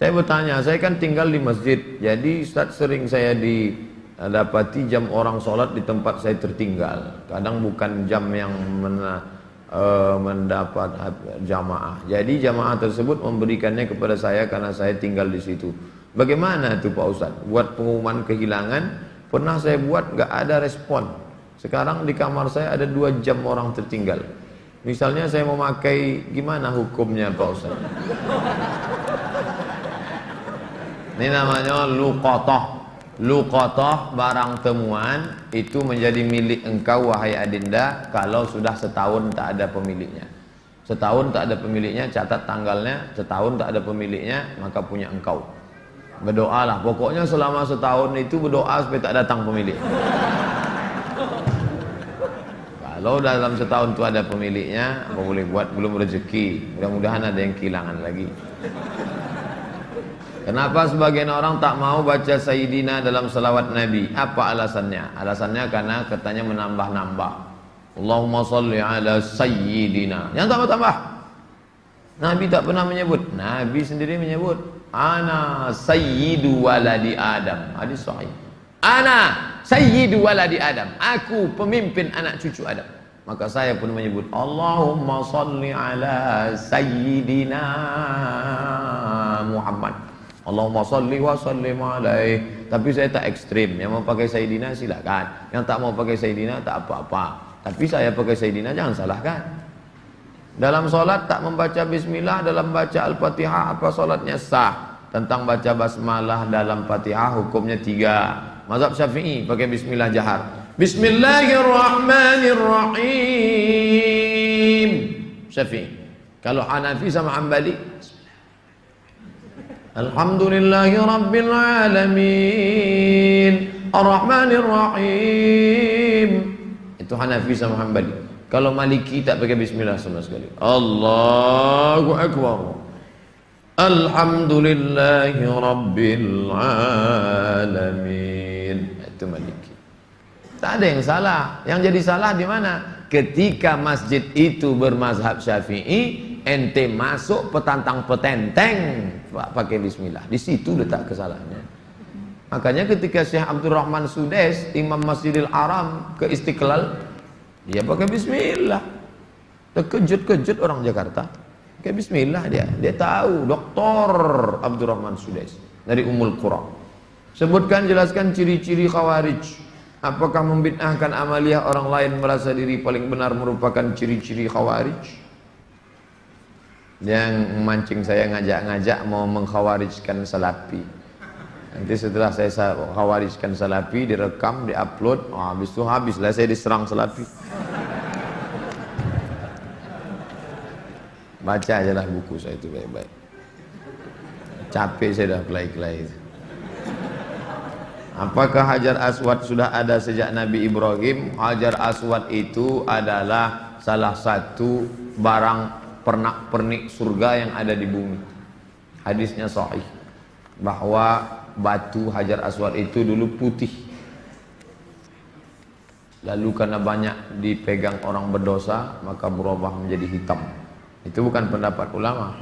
Saya bertanya, saya kan tinggal di masjid, jadi Ustaz sering saya dapati jam orang sholat di tempat saya tertinggal. Kadang bukan jam yang mendapat jamaah. Jadi jamaah tersebut memberikannya kepada saya karena saya tinggal di situ. Bagaimana itu Pak Ustaz? Buat pengumuman kehilangan, pernah saya buat nggak ada respon. Sekarang di kamar saya ada 2 jam orang tertinggal. Misalnya saya mau pakai, gimana hukumnya Pak Ustaz? Ini namanya luqatah. Luqatah, barang temuan itu menjadi milik engkau wahai adinda kalau sudah setahun tak ada pemiliknya. Setahun tak ada pemiliknya, catat tanggalnya. Setahun tak ada pemiliknya, maka punya engkau. Berdoalah, pokoknya selama setahun itu berdoa supaya tak datang pemilik. Kalau dalam setahun itu ada pemiliknya, apa boleh buat, belum rezeki. Mudah-mudahan ada yang kehilangan lagi. Kenapa sebagian orang tak mau baca Sayyidina dalam salawat Nabi? Apa alasannya? Alasannya karena katanya menambah-nambah. Allahumma salli ala Sayyidina. Yang tambah-tambah. Nabi tak pernah menyebut. Nabi sendiri menyebut. Ana Sayyidu waladi Adam. Hadis sahih. Ana Sayyidu waladi Adam. Aku pemimpin anak cucu Adam. Maka saya pun menyebut Allahumma salli ala Sayyidina Muhammad. Allahumma salli wa sallim alaih. Tapi saya tak ekstrim. Yang mau pakai Sayyidina silakan. Yang tak mau pakai Sayyidina tak apa-apa. Tapi saya pakai Sayyidina jangan salahkan. Dalam solat tak membaca bismillah dalam baca al-fatihah, apa solatnya sah? Tentang baca basmalah dalam fatihah hukumnya 3. Mazhab Syafi'i pakai bismillah jahar. Bismillahirrahmanirrahim. Syafi'i. Kalau Hanafi sama Hambali, Alhamdulillahi Rabbil Alamin Ar-Rahmanir Rahim. Itu Hanafi sama Hambali. Kalau Maliki tak pakai bismillah sama sekali. Allahu Akbar. Alhamdulillahi Rabbil Alamin. Itu Maliki. Tak ada yang salah. Yang jadi salah di mana? Ketika masjid itu bermazhab Syafi'i, ente masuk petantang petenteng pakai bismillah. Di situ letak kesalahannya. Makanya ketika Syekh Abdurrahman Sudes, Imam Masjidil Haram ke Istiqlal, dia pakai bismillah. Terkejut-kejut orang Jakarta. Pakai bismillah dia. Dia tahu Dr. Abdurrahman Sudes dari Ummul Qura. Sebutkan, jelaskan ciri-ciri Khawarij. Apakah membid'ahkan amaliyah orang lain merasa diri paling benar merupakan ciri-ciri Khawarij? Yang memancing saya ngajak-ngajak mau mengkhawarijkan Salafi. Nanti setelah saya khawarijkan Salafi, direkam, diupload, habis itu habislah saya diserang Salafi. Baca aja lah buku saya itu baik-baik. Capek saya dah kelai-kelai. Apakah Hajar Aswad sudah ada sejak Nabi Ibrahim? Hajar Aswad itu adalah salah satu barang pernak-pernik surga yang ada di bumi. Hadisnya sahih bahwa batu Hajar Aswad itu dulu putih, lalu karena banyak dipegang orang berdosa maka berubah menjadi hitam. Itu bukan pendapat ulama,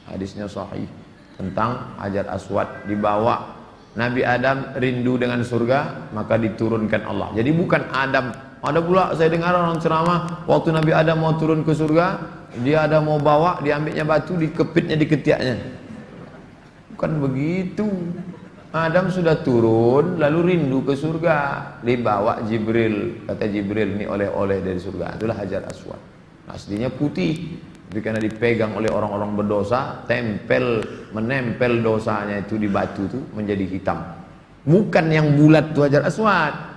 hadisnya sahih tentang Hajar Aswad. Dibawa Nabi Adam rindu dengan surga, maka diturunkan Allah. Jadi bukan Adam. Ada pula saya dengar orang ceramah, waktu Nabi Adam mau turun ke surga, dia ada mau bawa, diambilnya batu, dikepitnya di ketiaknya. Bukan begitu. Adam sudah turun, lalu rindu ke surga, dibawa Jibril. Kata Jibril, ini oleh-oleh dari surga. Itulah Hajar Aswad. Aslinya putih, tapi karena dipegang oleh orang-orang berdosa, menempel dosanya itu di batu itu menjadi hitam. Bukan yang bulat itu Hajar Aswad.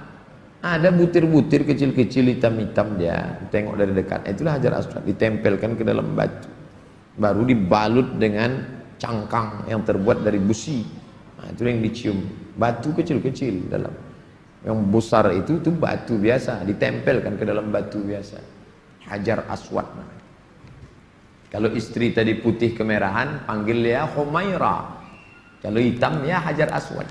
Ada butir-butir kecil-kecil hitam-hitam dia. Tengok dari dekat. Itulah Hajar Aswad. Ditempelkan ke dalam batu. Baru dibalut dengan cangkang yang terbuat dari besi. Nah, itu yang dicium. Batu kecil-kecil dalam. Yang besar itu batu biasa. Ditempelkan ke dalam batu biasa. Hajar Aswad. Kalau istri tadi putih kemerahan, panggil dia Humaira. Kalau hitam ya Hajar Aswad.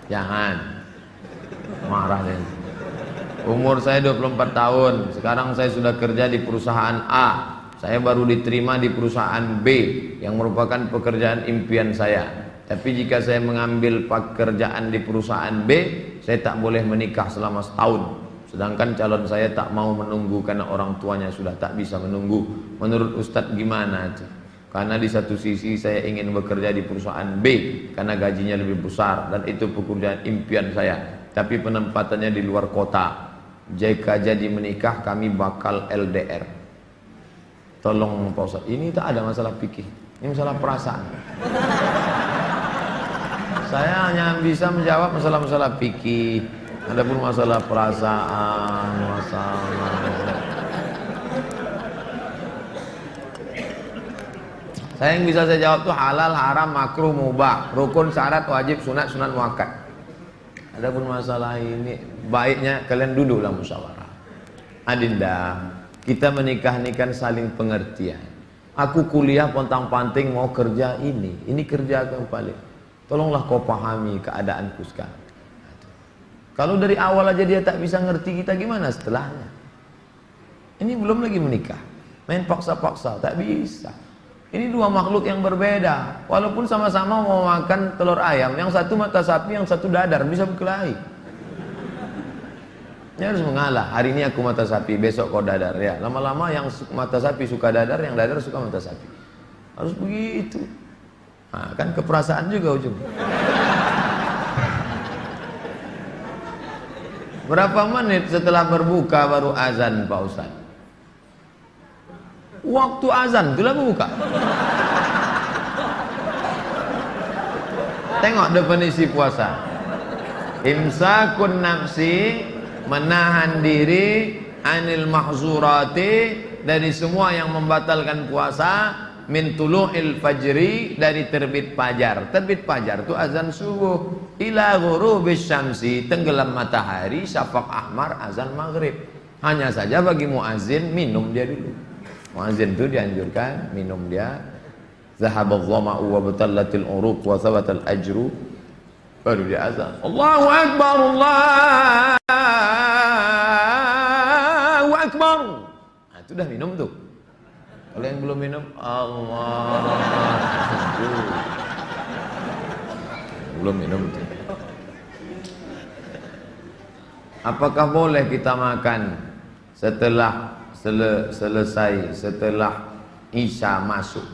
Jangan marah deh. Umur saya 24 tahun. Sekarang saya sudah kerja di perusahaan A. Saya baru diterima di perusahaan B yang merupakan pekerjaan impian saya. Tapi jika saya mengambil pekerjaan di perusahaan B, saya tak boleh menikah selama setahun. Sedangkan calon saya tak mau menunggu karena orang tuanya sudah tak bisa menunggu. Menurut Ustadz gimana? Karena di satu sisi saya ingin bekerja di perusahaan B karena gajinya lebih besar dan itu pekerjaan impian saya. Tapi penempatannya di luar kota. Jika jadi menikah kami bakal LDR. Tolong Pak Ustadz, ini tak ada masalah fikih, ini masalah perasaan. Saya hanya bisa menjawab masalah-masalah fikih. Adapun masalah perasaan, saya yang bisa saya jawab tuh halal, haram, makruh, mubah, rukun, syarat, wajib, sunat, sunat muakkad. Adapun masalah ini baiknya kalian duduklah musyawarah. Adinda, kita menikah ini kan saling pengertian. Aku kuliah pontang-panting mau kerja ini kerja yang paling. Tolonglah kau pahami keadaanku sekarang. Kalau dari awal aja dia tak bisa ngerti kita, gimana setelahnya? Ini belum lagi menikah, main paksa-paksa, tak bisa. Ini dua makhluk yang berbeda. Walaupun sama-sama mau makan telur ayam, yang satu mata sapi, yang satu dadar, bisa berkelahi. Ini harus mengalah. Hari ini aku mata sapi, besok kau dadar. Ya, lama-lama yang mata sapi suka dadar, yang dadar suka mata sapi. Harus begitu. Nah, kan keperasaan juga ujung. Berapa menit setelah berbuka baru azan Pak Ustaz? Waktu azan itulah berbuka. Tengok definisi puasa. Imsakun nafsi, menahan diri, anil mahzurati, dari semua yang membatalkan puasa, min tulu'il fajri, dari terbit fajar. Terbit fajar itu azan subuh, ila ghurubis syamsi, tenggelam matahari, syafaq ahmar, azan maghrib. Hanya saja bagi muazin minum dia dulu. Muazin itu dianjurkan minum dia. Zahabadh dhama'u wa batallatil uruq wa thabatal ajru, baru dia azan. Allahu akbar, Allahu akbar. Nah, itu dah minum tuh. Kalau yang belum minum, Allah, belum minum tuh. Apakah boleh kita makan setelah selesai, setelah Isya masuk?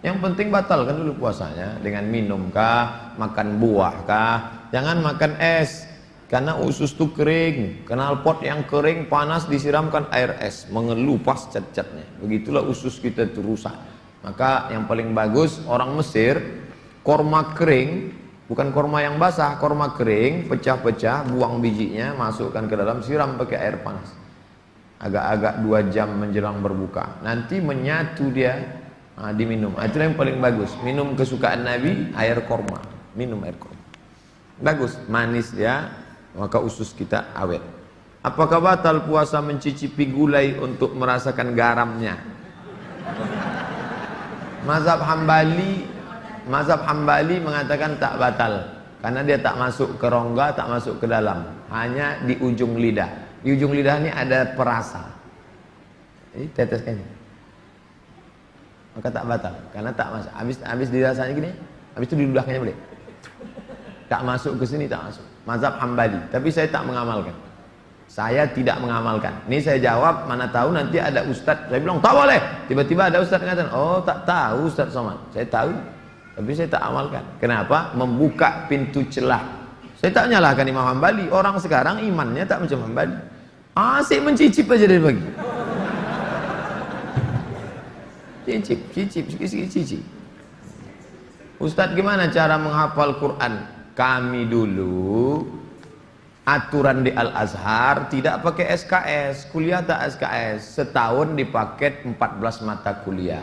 Yang penting batalkan dulu puasanya dengan minum kah, makan buah kah. Jangan makan es, karena usus itu kering. Knalpot yang kering panas disiramkan air es, mengelupas cat-catnya. Begitulah usus kita itu rusak. Maka yang paling bagus orang Mesir, korma kering, bukan korma yang basah, korma kering, pecah-pecah, buang bijinya, masukkan ke dalam, siram pakai air panas. Agak-agak 2 jam menjelang berbuka. Nanti menyatu dia. Nah, diminum. Itulah yang paling bagus. Minum kesukaan Nabi, air korma. Minum air korma. Bagus, manis dia, maka usus kita awet. Apakah batal puasa mencicipi gulai untuk merasakan garamnya? Mazhab Hambali mengatakan tak batal, karena dia tak masuk ke rongga, tak masuk ke dalam, hanya di ujung lidah. Di ujung lidah ini ada perasa. Jadi teteskan. Maka tak batal, karena tak masuk. Habis dirasanya gini, habis itu diludahkannya boleh. Tak masuk ke sini, tak masuk. Mazhab Hambali, tapi saya tak mengamalkan. Saya tidak mengamalkan. Ini saya jawab, mana tahu nanti ada ustadz. Saya bilang tak boleh. Tiba-tiba ada ustadz mengatakan, oh tak tahu Ustadz Somad. Saya tahu, tapi saya tak amalkan. Kenapa? Membuka pintu celah. Saya tak menyalahkan Imam Hambali. Orang sekarang imannya tak macam Hambali. Asik mencicip aja dari pagi. Cicip, cicip. Ustadz gimana cara menghafal Quran? Kami dulu aturan di Al-Azhar tidak pakai SKS, kuliah tak SKS, setahun dipaket 14 mata kuliah,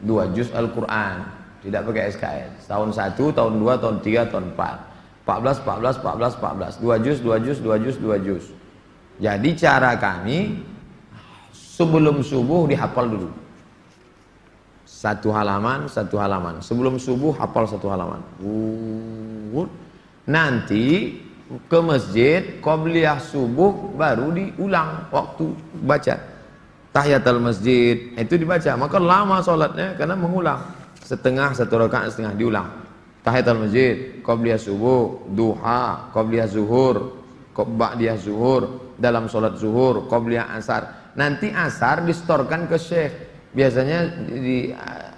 2 juz Al-Quran, tidak pakai SKS, tahun 1, tahun 2, tahun 3, tahun 4, 14, 2 juz. Jadi cara kami sebelum subuh dihafal dulu. Satu halaman, sebelum subuh hafal 1 halaman. Nanti ke masjid, qobliyah subuh baru diulang waktu baca. tahiyatul masjid itu dibaca, maka lama sholatnya karena mengulang setengah, satu rakaat setengah diulang. Tahiyatul masjid, qabliyah subuh, duha, qabliyah zuhur, ba'diyah zuhur, dalam sholat zuhur, qabliyah asar. Nanti asar distorkan ke syekh. Biasanya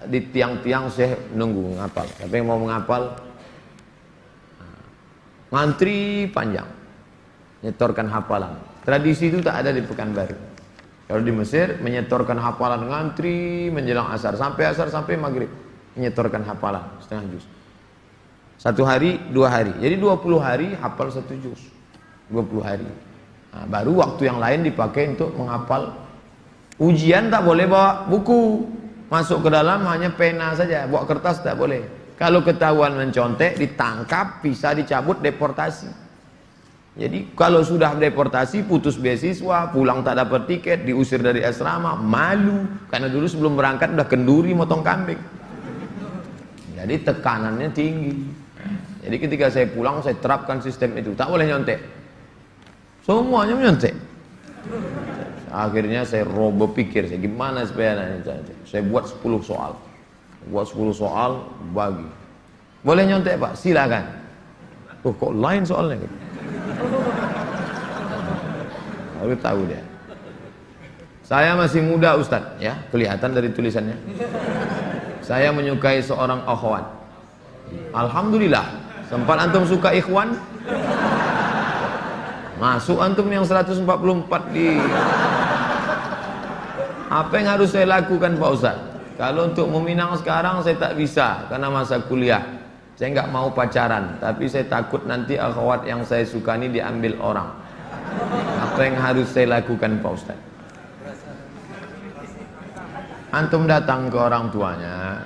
di tiang-tiang syekh nunggu ngapal. Tapi yang mau menghafal ngantri panjang, nyetorkan hafalan. Tradisi itu tak ada di Pekanbaru. Kalau di Mesir menyetorkan hafalan ngantri menjelang asar sampai maghrib, menyetorkan hafalan setengah juz. 1 hari 2 hari, jadi 20 hari hafal 1 juz, 20 hari. Nah, baru waktu yang lain dipakai untuk menghafal. Ujian tak boleh bawa buku, masuk ke dalam hanya pena saja, bawa kertas tak boleh. Kalau ketahuan mencontek, ditangkap, bisa dicabut, deportasi. Jadi kalau sudah deportasi, putus beasiswa, pulang tak dapat tiket, diusir dari asrama, malu. Karena dulu sebelum berangkat udah kenduri motong kambing. Jadi tekanannya tinggi. Jadi ketika saya pulang, saya terapkan sistem itu, tak boleh nyontek. Semuanya menyontek. Akhirnya saya berpikir, gimana supaya saya buat 10 soal. Buat 10 soal, bagi. Boleh nyontek Pak? Silakan. Oh, kok lain soalnya? Baru tahu dia. Saya masih muda Ustadz, ya, kelihatan dari tulisannya. Saya menyukai seorang akhwat. Alhamdulillah. Sempat antum suka ikhwan? Masuk antum yang 144 di. Apa yang harus saya lakukan Pak Ustadz? Kalau untuk meminang sekarang saya tak bisa karena masa kuliah. Saya nggak mau pacaran, tapi saya takut nanti akhwat yang saya suka ini diambil orang. Apa yang harus saya lakukan Pak Ustadz? Antum datang ke orang tuanya,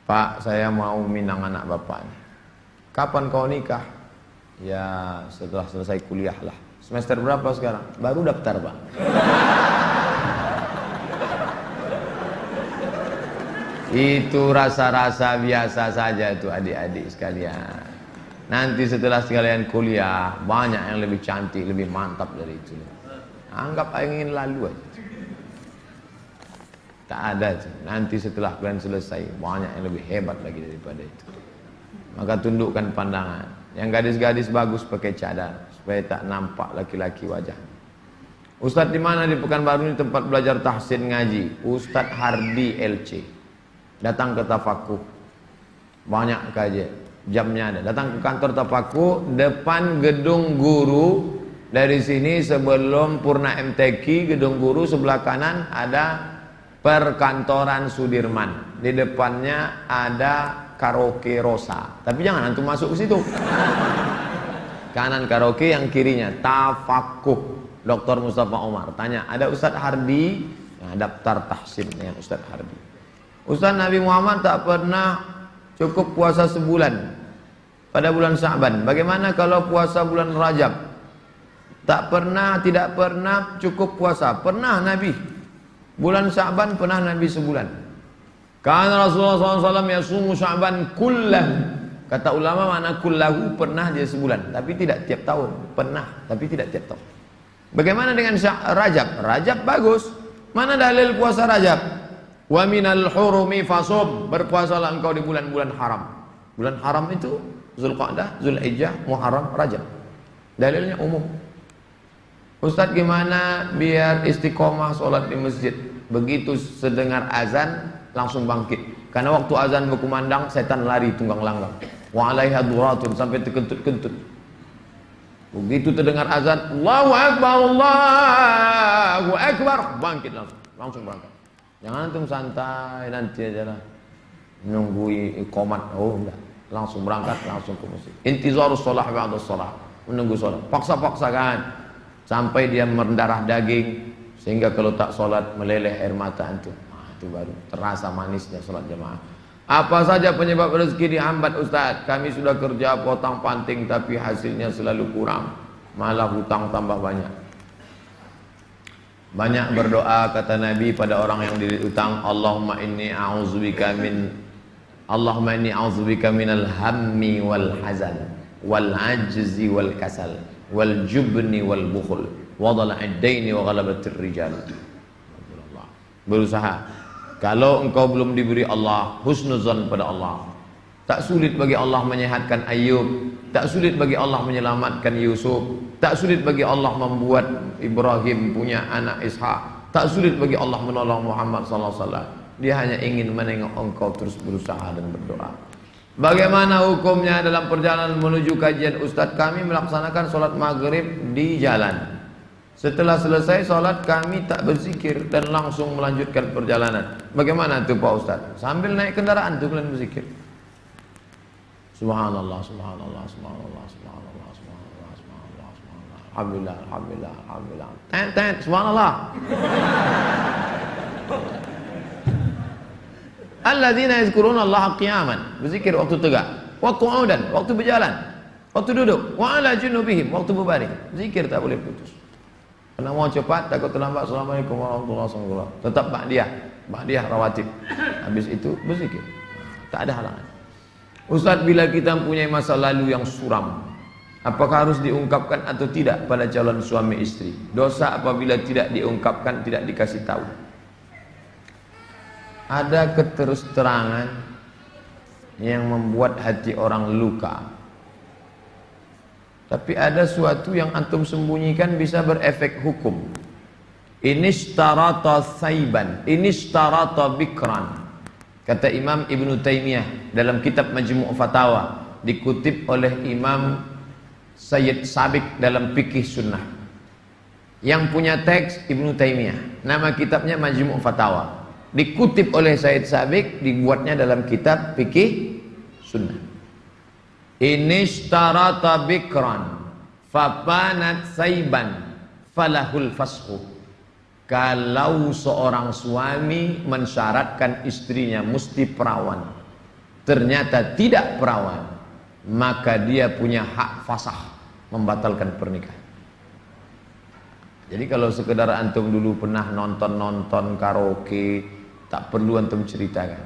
Pak, saya mau minang anak bapaknya. Kapan kau nikah? Ya setelah selesai kuliah lah. Semester berapa sekarang? Baru daftar Pak. Itu rasa-rasa biasa saja itu adik-adik sekalian. Nanti setelah sekalian kuliah, banyak yang lebih cantik, lebih mantap dari itu. Anggap ingin lalu aja. Tak ada. Nanti setelah kalian selesai, banyak yang lebih hebat lagi daripada itu. Maka tundukkan pandangan. Yang gadis-gadis bagus pakai cadar supaya tak nampak laki-laki wajah. Ustadz di mana di Pekanbaru ini tempat belajar tahsin ngaji? Ustadz Hardi LC. Datang ke Tafakuh. Banyak kajian. Jamnya ada. Datang ke kantor Tafakuh depan gedung guru. Dari sini sebelum Purna MTQ, gedung guru sebelah kanan ada perkantoran Sudirman. Di depannya ada karaoke Rosa. Tapi jangan antum masuk ke situ. Kanan karaoke, yang kirinya Tafakuh. Dr. Mustafa Omar. Tanya, ada Ustadz Hardi? Nah, daftar tahsin dengan Ustadz Hardi. Ustadz, Nabi Muhammad tak pernah cukup puasa sebulan pada bulan Sya'ban. Bagaimana kalau puasa bulan Rajab? Tak pernah, tidak pernah cukup puasa. Pernah Nabi. Bulan Sya'ban pernah Nabi sebulan. Karena Rasulullah SAW yasumu Sya'ban kullahu. Kata ulama makna kullahu, pernah dia sebulan. Tapi tidak tiap tahun. Pernah, tapi tidak tiap tahun. Bagaimana dengan Rajab? Rajab bagus. Mana dalil puasa Rajab? Wa minal hurumi fasum, berpuasalah engkau di bulan-bulan haram. Bulan haram itu Zulqa'dah, Zulhijjah, Muharram, Rajab. Dalilnya umum. Ustadz, gimana biar istiqomah sholat di masjid? Begitu sedengar azan langsung bangkit. Karena waktu azan berkumandang setan lari tunggang langgang. Wa 'alaiha duratun, sampai terkentut-kentut. Begitu terdengar azan, Allahu Akbar, Allahu Akbar, bangkit langsung berangkat. Jangan antum santai nanti aja lah nunggu iqamat. Oh enggak, langsung berangkat, langsung ke masjid. Intizarus shalah ba'da shalah, menunggu salat. Paksa-paksakan sampai dia mendarah daging sehingga kalau tak salat meleleh air mata antum. Itu baru terasa manisnya salat jamaah. Apa saja penyebab rezeki dihambat Ustaz? Kami sudah kerja potong-panting tapi hasilnya selalu kurang, malah hutang tambah banyak. Banyak berdoa kata Nabi pada orang yang dililit utang, Allahumma inni a'udzubika minal hammi wal hazan wal ajzi wal kasal wal jubni wal bukhul wa dhala'id daini wa ghalabatir rijal. berusaha. Kalau engkau belum diberi Allah, husnuzan pada Allah. Tak sulit bagi Allah menyehatkan Ayub, tak sulit bagi Allah menyelamatkan Yusuf, tak sulit bagi Allah membuat Ibrahim punya anak Ishak, tak sulit bagi Allah menolong Muhammad sallallahu alaihi wasallam. Dia hanya ingin menengok engkau terus berusaha dan berdoa. Bagaimana hukumnya dalam perjalanan menuju kajian Ustadz? Kami melaksanakan sholat maghrib di jalan. Setelah selesai sholat kami tak berzikir dan langsung melanjutkan perjalanan. Bagaimana itu Pak Ustadz? Sambil naik kendaraan itu kalian berzikir. Subhanallah, subhanallah, subhanallah, subhanallah, subhanallah, subhanallah, subhanallah. Alhamdulillah, alhamdulillah, alhamdulillah. Tet, subhanallah. Alladzina yazkuruna Allah qiyaman, berzikir waktu tegak, wa qu'udan, waktu berjalan, waktu duduk, wa ala junubihim, waktu berbaring. Zikir tak boleh putus. Karena mau cepat takut terlambat. Assalamualaikum warahmatullahi wabarakatuh. Tetap ba'diyah rawatib. Habis itu berzikir. Tak ada halangan. Ustaz, bila kita mempunyai masa lalu yang suram, apakah harus diungkapkan atau tidak pada calon suami istri? Dosa apabila tidak diungkapkan, tidak dikasih tahu. Ada keterus-terangan yang membuat hati orang luka. Tapi ada suatu yang antum sembunyikan bisa berefek hukum. Inishtarata saiban, inishtarata bikran. Kata Imam Ibn Taymiyah dalam kitab Majmu' Fatawa, dikutip oleh Imam Sayyid Sabiq dalam Fikih Sunnah. Yang punya teks Ibn Taymiyah, nama kitabnya Majmu' Fatawa. Dikutip oleh Sayyid Sabiq, dibuatnya dalam kitab Fikih Sunnah. Inishtarata bikran fapanat saiban falahul fashu. Kalau seorang suami mensyaratkan istrinya mesti perawan, ternyata tidak perawan, maka dia punya hak fasah membatalkan pernikahan. Jadi kalau sekedar antum dulu pernah nonton karaoke, tak perlu antum ceritakan.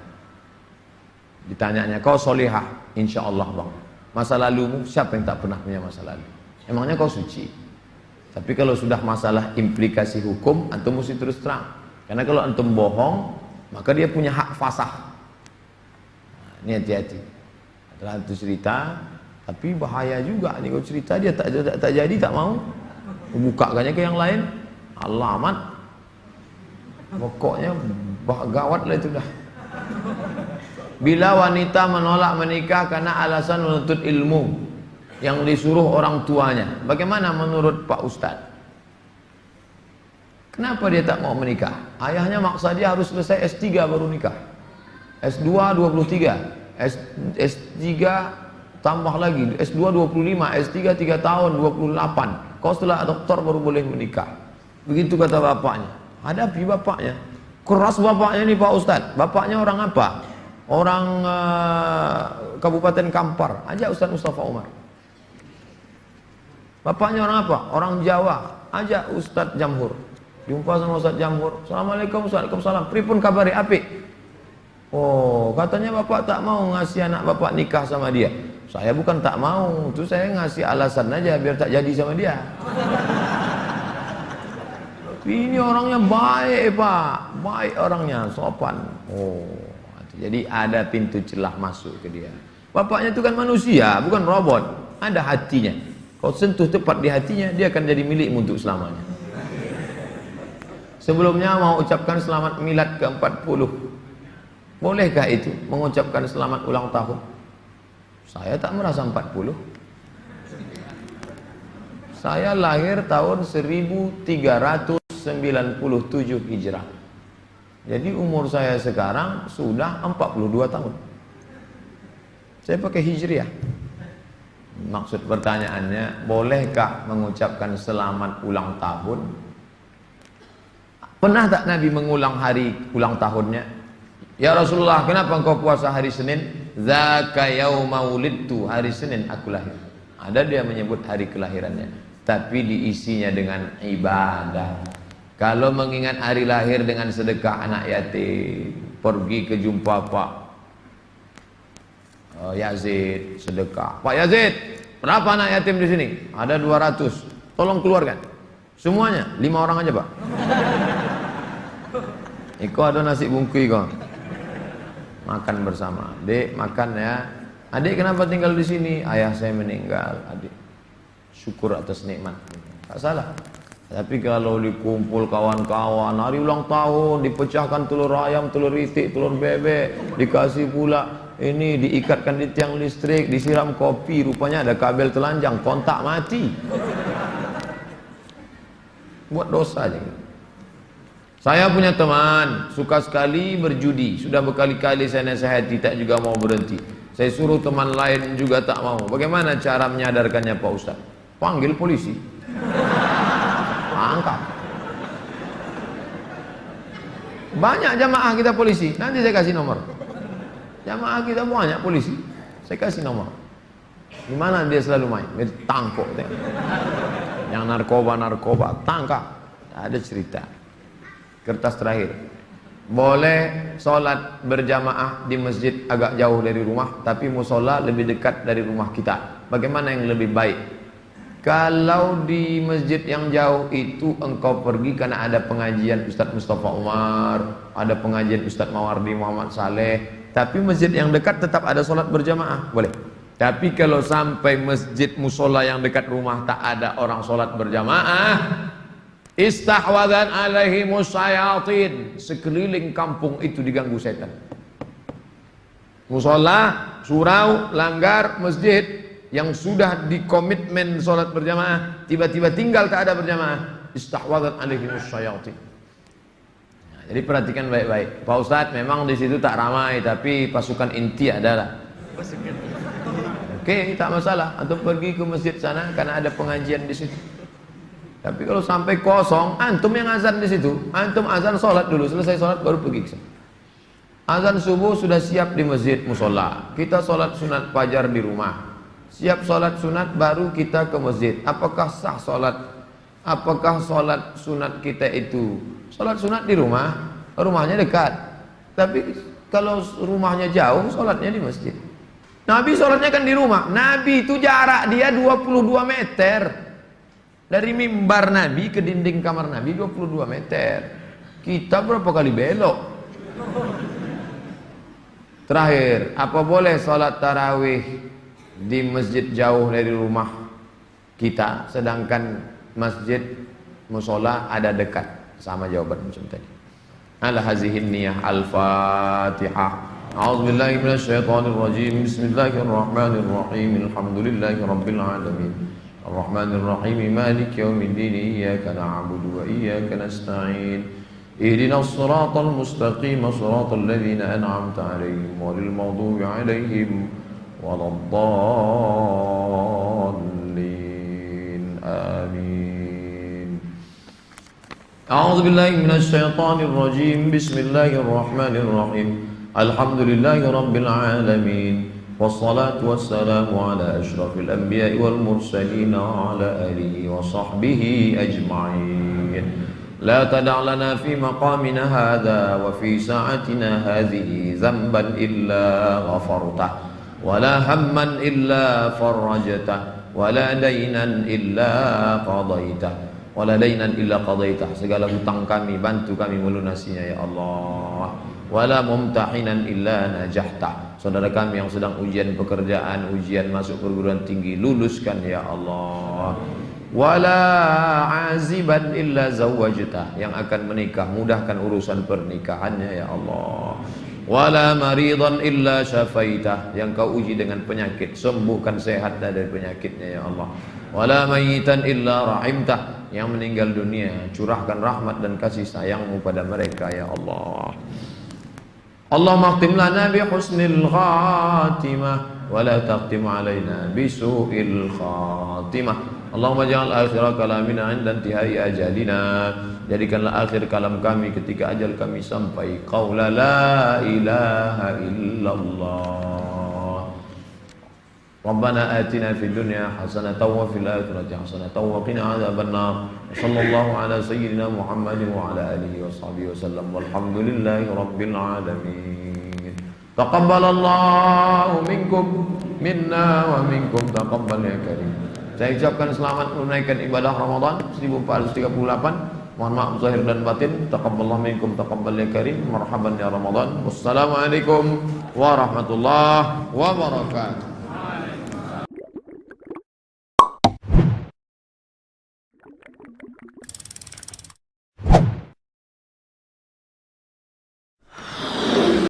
Ditanyanya, kau solihah? Insya Allah bang. Masa lalumu, siapa yang tak pernah punya masa lalu? Emangnya kau suci? Tapi kalau sudah masalah implikasi hukum, antum mesti terus terang. Karena kalau antum bohong, maka dia punya hak fasah. Nah, ini hati-hati. Setelah itu cerita, tapi bahaya juga. Ini kalau cerita dia tak jadi, tak mau. Bukakannya ke yang lain, alamat. Pokoknya gawat lah itu dah. Bila wanita menolak menikah karena alasan menuntut ilmu yang disuruh orang tuanya, bagaimana menurut Pak Ustadz? Kenapa dia tak mau menikah? Ayahnya maksa dia harus selesai S3 baru nikah. S2 23, S3 tambah lagi, S2 25, S3 3 tahun 28. Kau setelah doktor baru boleh menikah. Begitu kata bapaknya. Hadapi bapaknya. Keras bapaknya nih Pak Ustadz. Bapaknya orang apa? Orang Kabupaten Kampar. Ajak Ustadz Mustafa Umar. Bapaknya orang apa? Orang Jawa. Ajak Ustadz Jamhur. Jumpa sama Ustadz Jamhur. Assalamualaikum, Waalaikumsalam. Pripun kabari apik? Oh, katanya bapak tak mau ngasih anak bapak nikah sama dia. Saya bukan tak mau, itu saya ngasih alasan aja biar tak jadi sama dia. Ini orangnya baik Pak, baik orangnya, sopan. Oh, jadi ada pintu celah masuk ke dia. Bapaknya itu kan manusia, bukan robot. Ada hatinya. Kau sentuh tepat di hatinya, dia akan jadi milikmu untuk selamanya. Sebelumnya mau ucapkan selamat milad ke-40. Bolehkah itu mengucapkan selamat ulang tahun? Saya tak merasa 40. Saya lahir tahun 1397 Hijrah. Jadi umur saya sekarang sudah 42 tahun. Saya pakai Hijriah. Maksud pertanyaannya, bolehkah mengucapkan selamat ulang tahun? Pernah tak Nabi mengulang hari ulang tahunnya? Ya Rasulullah, kenapa engkau puasa hari Senin? Zaka yauma wulidtu, hari Senin aku lahir. Ada dia menyebut hari kelahirannya, tapi diisinya dengan ibadah. Kalau mengingat hari lahir dengan sedekah anak yatim, pergi ke jumpa Pak Yazid, sedekah. Pak Yazid, berapa anak yatim di sini? Ada 200. Tolong keluarkan. Semuanya, 5 orang aja Pak. Iko ada nasi bungkui kok. Makan bersama. Dek, makan ya. Adik kenapa tinggal di sini? Ayah saya meninggal, adik. Syukur atas nikmat. Tak salah. Tapi kalau dikumpul kawan-kawan, hari ulang tahun, dipecahkan telur ayam, telur itik, telur bebek, dikasih pula ini, diikatkan di tiang listrik, disiram kopi, rupanya ada kabel telanjang, kontak mati. Buat dosa aja. Saya punya teman, suka sekali berjudi. Sudah berkali-kali saya nasihati, tak juga mau berhenti. Saya suruh teman lain juga tak mau. Bagaimana cara menyadarkannya Pak Ustaz? Panggil polisi. Angkat. Banyak jamaah kita polisi. Nanti saya kasih nomor. Jamaah kita banyak polisi. Saya kasih nomor. Di mana dia selalu main? Dia tangkap. Yang narkoba tangkap. Ada cerita. Kertas terakhir. Boleh sholat berjamaah di masjid agak jauh dari rumah, tapi musola lebih dekat dari rumah kita. Bagaimana yang lebih baik? Kalau di masjid yang jauh itu engkau pergi karena ada pengajian Ustadz Mustafa Umar, ada pengajian Ustadz Mawardi Muhammad Saleh, tapi masjid yang dekat tetap ada sholat berjamaah, boleh. Tapi kalau sampai masjid musola yang dekat rumah tak ada orang sholat berjamaah, istahwadan alaihimus syayatin, sekeliling kampung itu diganggu setan. Musola, surau, langgar, masjid yang sudah dikomitmen sholat berjamaah, tiba-tiba tinggal tak ada berjamaah, istahwadat alaihimus syayatin. Nah, jadi perhatikan baik-baik. Pak Ustadz, memang di situ tak ramai, tapi pasukan inti adalah. Oke, tak masalah. Antum pergi ke masjid sana karena ada pengajian di situ. Tapi kalau sampai kosong, antum yang azan di situ, antum azan sholat dulu, selesai sholat baru pergi ke sana. Azan subuh sudah siap di masjid musola. Kita sholat sunat fajar di rumah. Siap sholat sunat baru kita ke masjid. Apakah sah sholat? Apakah sholat sunat kita itu sholat sunat di rumah? Rumahnya dekat. Tapi kalau rumahnya jauh, sholatnya di masjid. Nabi sholatnya kan di rumah. Nabi itu jarak dia 22 meter. Dari mimbar Nabi ke dinding kamar Nabi 22 meter. Kita berapa kali belok? Terakhir, apa boleh sholat tarawih di masjid jauh dari rumah kita, sedangkan masjid musola ada dekat? Sama jawaban macam tadi. Ala hazihin niyah. Al-Fatihah. A'udzubillahi minasyaitonirrajim. Bismillahirrahmanirrahim. Alhamdulillahi rabbil alamin. Ar-Rahmanirrahim. Maliki yaumiddin. Iyyaka na'budu wa iyyaka nasta'in. Ihdinas siratal mustaqim. Siratal ladzina an'amta 'alaihim ghairil maghdubi 'alaihim waladdallin. Amin. A'udzu billahi minasyaitonir rajim. Bismillahirrahmanirrahim. Alhamdulillahi rabbil alamin. Wassalatu wassalamu ala asyrafil anbiya'i wal mursalin wa ala alihi wa sahbihi ajma'in. La tada' lana fi maqamina hadha wa fi sa'atina hadhihi dhanban illa ghafartah, wala hamman illa farajtah, wala dainan illa qadaitah, wala dainan illa qadaitah. Segala hutang kami bantu kami melunasinya ya Allah. Wala mumtahinan illa najahtah. Saudara kami yang sedang ujian pekerjaan, ujian masuk perguruan tinggi, luluskan ya Allah. Wala aziban illa zawwajtah. Yang akan menikah, mudahkan urusan pernikahannya ya Allah. Wala maridan illa syafaitah. Yang kau uji dengan penyakit, sembuhkan, sehat dari penyakitnya ya Allah. Wala mayitan illa rahimtah. Yang meninggal dunia, curahkan rahmat dan kasih sayangmu pada mereka ya Allah. Allahumma khtim lana bi husnil khatimah wa la taqtim alaina bi su'il khatimah. Allahumma ja'al akhir kalamina 'inda intihai ajalina. Jadikanlah akhir kalam kami ketika ajal kami sampai. Qaula la ilaha illallah. Rabbana atina fid dunya hasanatan wa fil akhirati hasanatan wa qina adzabannar. Sallallahu ala sayyidina Muhammadin wa ala alihi wa sahbihi wasallam. Walhamdulillahi rabbil alamin. Taqabbalallahu minkum minna wa minkum taqabbal ya karim. Saya ucapkan selamat menunaikan ibadah Ramadan 1438 Mohon maaf zahir dan batin. Taqabbalallahu minkum taqabbal ya karim. Marhaban ya Ramadan. Wassalamualaikum warahmatullahi wabarakatuh.